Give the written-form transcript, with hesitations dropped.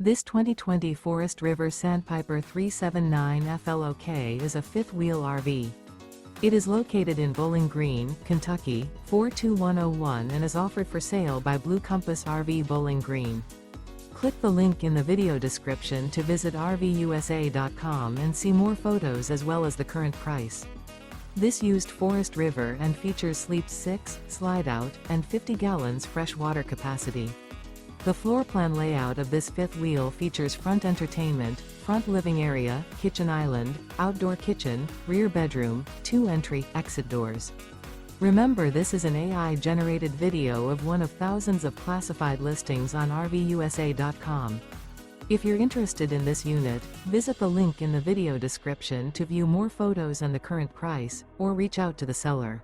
This 2020 Forest River Sandpiper 379 FLOK is a fifth-wheel RV. It is located in Bowling Green, Kentucky, 42101 and is offered for sale by Blue Compass RV Bowling Green. Click the link in the video description to visit RVUSA.com and see more photos as well as the current price. This used Forest River and features Sleep 6, Slideout, and 50 gallons fresh water capacity. The floor plan layout of this fifth wheel features front entertainment, front living area, kitchen island, outdoor kitchen, rear bedroom, 2 entry/exit doors. Remember, this is an AI-generated video of one of thousands of classified listings on RVUSA.com. If you're interested in this unit, visit the link in the video description to view more photos and the current price, or reach out to the seller.